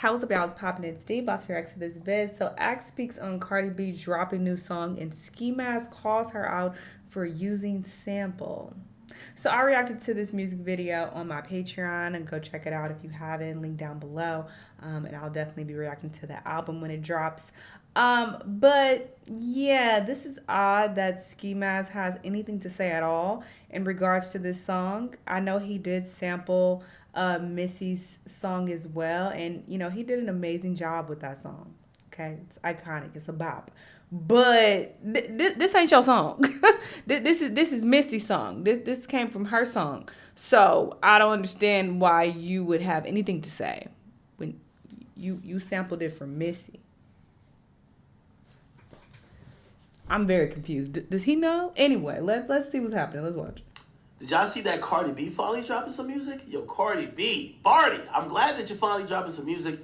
How's up, y'all? It's popping. It's Dave. About to react to this vid. So, Axe speaks on Cardi B dropping new song, and Skimask calls her out for using sample. So, I reacted to this music video on my Patreon, and go check it out if you haven't. Link down below. And I'll definitely be reacting to the album when it drops. But yeah, this is odd that Ski Mask has anything to say at all in regards to this song. I know he did sample Missy's song as well, and you know he did an amazing job with that song. Okay, it's iconic. It's a bop. But this ain't your song. This is Missy's song. This came from her song. So I don't understand why you would have anything to say when you sampled it from Missy. I'm very confused. Does he know? Anyway, let's see what's happening. Let's watch. Did y'all see that Cardi B finally dropping some music? Yo, Cardi B. Barty, I'm glad that you're finally dropping some music.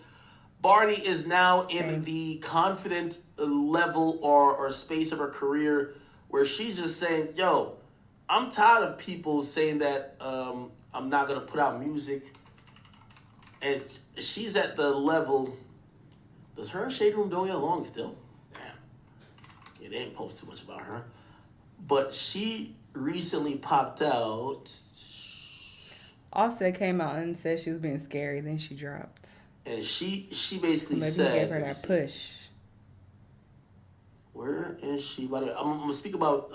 Barty is now in the confident level or space of her career where she's just saying, yo, I'm tired of people saying that I'm not going to put out music. And she's at the level. Does her and Shade Room don't get along still? Yeah, they didn't post too much about her. But she recently popped out. Offset came out and said she was being scary, then she dropped. And she basically maybe said, he gave her that push. Where is she? I'm going to speak about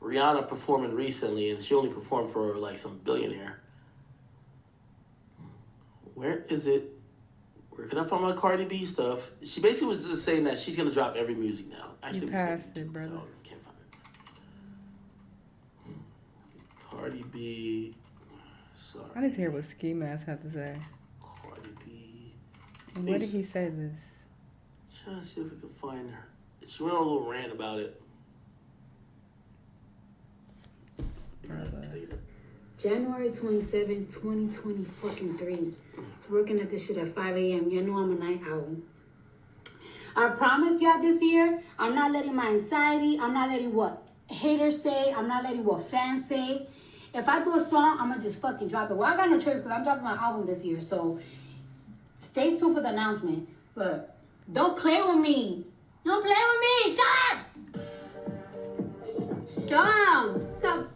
Rihanna performing recently, and she only performed for like some billionaire. Where is it? Where can I find my Cardi B stuff? She basically was just saying that she's going to drop every music now. Actually, you passed it, brother. So can't find it. Cardi B. Sorry. I need to hear what Ski Mask had to say. Cardi B. And where did he say this? Trying to see if we can find her. She went on a little rant about it. January 27, 2023. Working at this shit at 5 a.m. You know I'm a night owl. I promise y'all this year, I'm not letting my anxiety, I'm not letting what haters say, I'm not letting what fans say. If I do a song, I'm gonna just fucking drop it. Well, I got no choice because I'm dropping my album this year. So stay tuned for the announcement. But don't play with me. Don't play with me. Shut up. Shut up.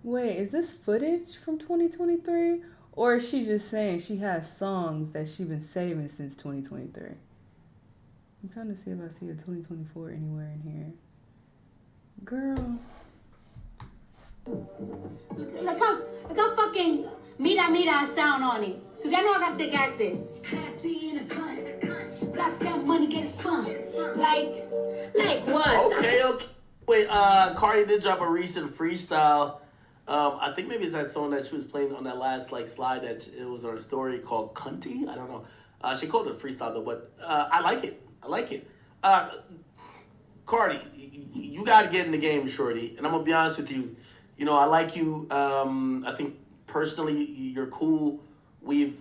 Wait, is this footage from 2023? Or is she just saying she has songs that she's been saving since 2023? I'm trying to see if I see a 2024 anywhere in here. Girl. Look how fucking mira sound on it. Because I know I got thick accent. Classy in a cunt. Black sound money get it spun. Like what? Okay. Wait, Cardi did drop a recent freestyle. I think maybe it's that song that she was playing on that last slide that it was on a story called Cunty. I don't know. She called it a freestyle though, but I like it. Cardi, you got to get in the game, shorty. And I'm gonna be honest with you. You know, I like you. I think personally you're cool. We've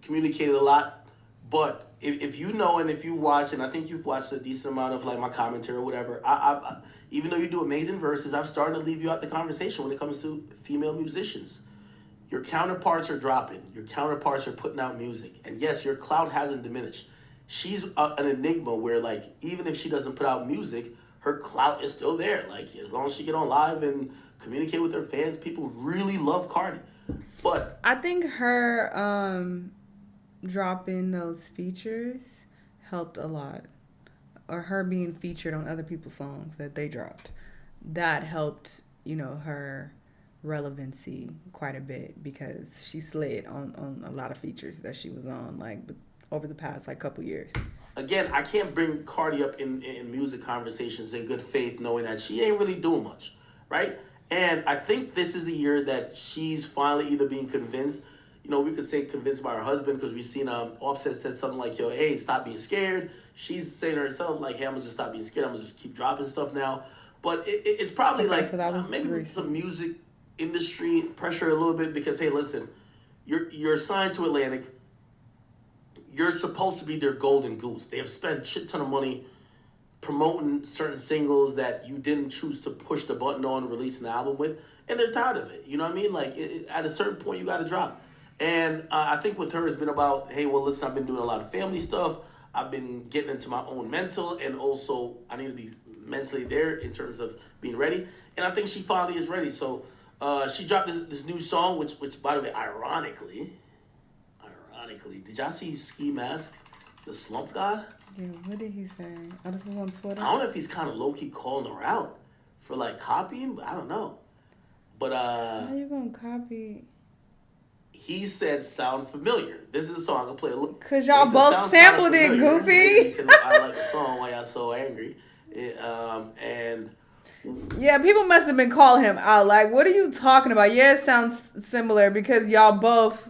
communicated a lot, but if you know and if you watch, and I think you've watched a decent amount of my commentary or whatever, I even though you do amazing verses, I'm starting to leave you out the conversation when it comes to female musicians. Your counterparts are dropping. Your counterparts are putting out music. And yes, your clout hasn't diminished. She's an enigma where even if she doesn't put out music, her clout is still there. As long as she get on live and communicate with her fans, people really love Cardi. But I think her dropping those features helped a lot. Or her being featured on other people's songs that they dropped. That helped, her relevancy quite a bit because she slid on a lot of features that she was on over the past couple years. Again, I can't bring Cardi up in music conversations in good faith knowing that she ain't really doing much, right? And I think this is the year that she's finally either being convinced, we could say convinced by her husband because we've seen Offset said something like, yo, hey, stop being scared. She's saying to herself, hey, I'm going to just stop being scared. I'm going to just keep dropping stuff now. But it's probably maybe some music industry pressure a little bit because, hey, listen, you're signed to Atlantic. You're supposed to be their golden goose. They have spent a shit ton of money promoting certain singles that you didn't choose to push the button on and release an album with, and they're tired of it. You know what I mean? At a certain point, you got to drop. And I think with her, it's been about, hey, well, listen, I've been doing a lot of family stuff. I've been getting into my own mental, and also I need to be mentally there in terms of being ready. And I think she finally is ready. So she dropped this new song, which by the way, ironically, did y'all see Skimask, the slump god? Yeah, what did he say? Oh, this is on Twitter? I don't know if he's kind of low-key calling her out for like copying, but I don't know. But how you gonna copy? he said sound familiar. This is a song I can play a little. Cause y'all both sampled it, Goofy. He said, I like the song, why y'all so angry. And yeah, people must have been calling him out. Like, what are you talking about? Yeah, it sounds similar because y'all both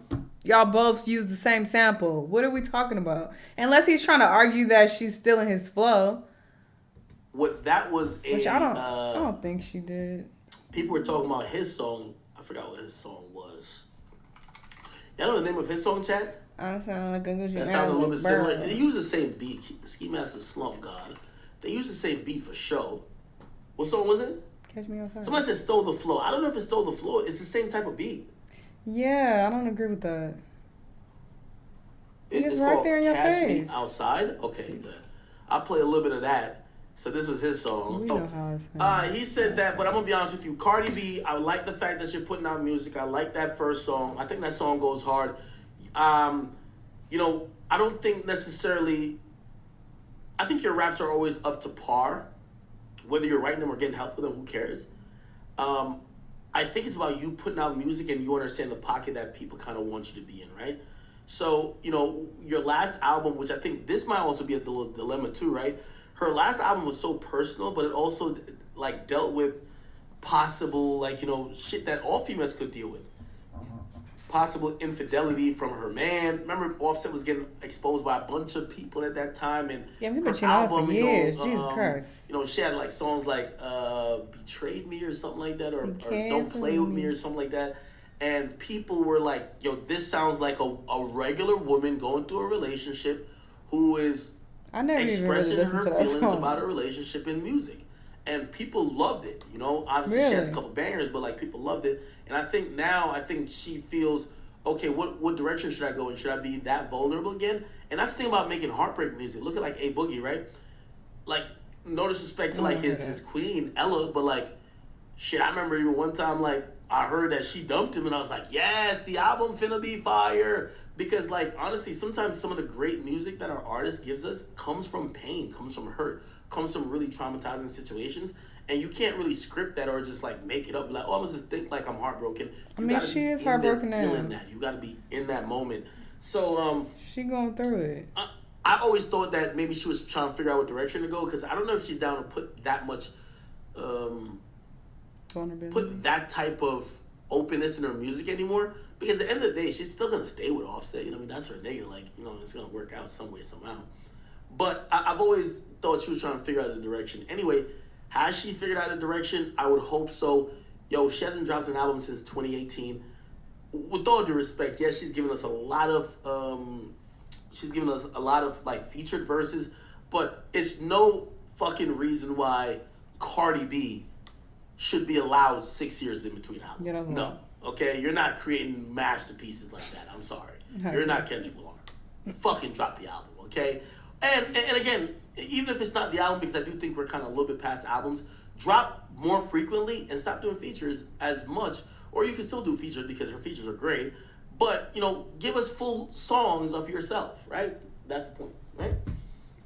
use the same sample. What are we talking about? Unless he's trying to argue that she's stealing his flow. What that was a which I don't think she did. People were talking about his song. I forgot what his song was. Y'all know the name of his song, Chad? I sound like a Gucci. That sounded a little bit similar. They use the same beat. Ski Mask is Slump God. They use the same beat for show. What song was it? Catch Me Outside. Somebody said Stole the Flow. I don't know if it stole the flow. It's the same type of beat. Yeah, I don't agree with that. It's right there in your Catch face. Me Outside? Okay, good. I'll play a little bit of that. So this was his song. We know how it's he said that, but I'm gonna be honest with you. Cardi B, I like the fact that you're putting out music. I like that first song. I think that song goes hard. You know, I don't think necessarily. I think your raps are always up to par. Whether you're writing them or getting help with them, who cares? I think it's about you putting out music and you understand the pocket that people kind of want you to be in, right? So, you know, your last album, which I think this might also be a dilemma too, right? Her last album was so personal, but it also like dealt with possible, like, you know, shit that all females could deal with. Possible infidelity from her man. Remember, Offset was getting exposed by a bunch of people at that time, and yeah, we've been chilling out for years. Jesus Christ. You know, she had like songs like "Betrayed Me" or something like that, or "Don't Play with Me" or something like that. And people were like, "Yo, this sounds like a regular woman going through a relationship who is expressing her feelings about a relationship in music." And people loved it. You know, obviously she has a couple bangers, but like people loved it. And I think she feels, okay, what direction should I go in? Should I be that vulnerable again? And that's the thing about making heartbreak music. Look at like A Boogie, right? Like, no disrespect to like his queen, Ella, but like, shit, I remember even one time like I heard that she dumped him and I was like, yes, the album finna be fire. Because like, honestly, sometimes some of the great music that our artist gives us comes from pain, comes from hurt, comes from really traumatizing situations. And you can't really script that or just like make it up. Like, oh, I'm just think like I'm heartbroken. She is heartbroken now. Feeling that. You got to be in that moment. So she going through it. I always thought that maybe she was trying to figure out what direction to go because I don't know if she's down to put that much, put that type of openness in her music anymore. Because at the end of the day, she's still gonna stay with Offset. You know, I mean, that's her nigga. Like, you know, it's gonna work out some way somehow. But I've always thought she was trying to figure out the direction. Anyway. Has she figured out a direction? I would hope so. Yo, she hasn't dropped an album since 2018. With all due respect, yes, she's given us a lot of like featured verses, but it's no fucking reason why Cardi B should be allowed 6 years in between albums. No, okay, you're not creating masterpieces like that. I'm sorry, you're not Kendrick Lamar. Fucking drop the album, okay? And again. Even if it's not the album, because I do think we're kind of a little bit past albums, drop more frequently and stop doing features as much. Or you can still do features because her features are great. But, you know, give us full songs of yourself, right? That's the point, right?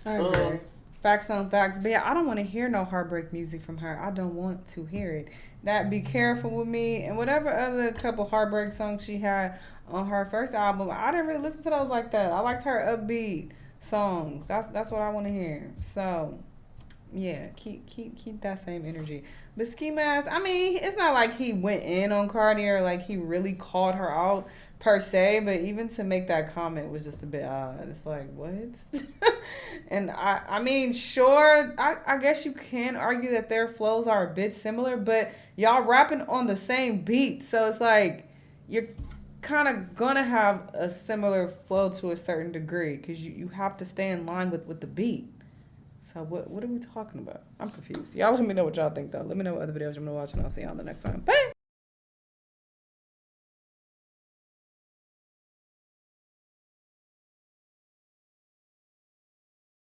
I agree. Facts on facts. But yeah, I don't want to hear no heartbreak music from her. I don't want to hear it. That Be Careful With Me and whatever other couple heartbreak songs she had on her first album, I didn't really listen to those like that. I liked her upbeat songs. That's what I want to hear. So yeah, keep that same energy. But Ski Mask, I mean, it's not like he went in on Cardi or like he really called her out per se, but even to make that comment was just a bit odd. It's like, what? And I mean, sure, I guess you can argue that their flows are a bit similar, but y'all rapping on the same beat, so it's like you're kind of gonna have a similar flow to a certain degree because you have to stay in line with the beat. So what are we talking about? I'm confused. Y'all let me know what y'all think though. Let me know what other videos you want to watch and I'll see y'all on the next one. Bye.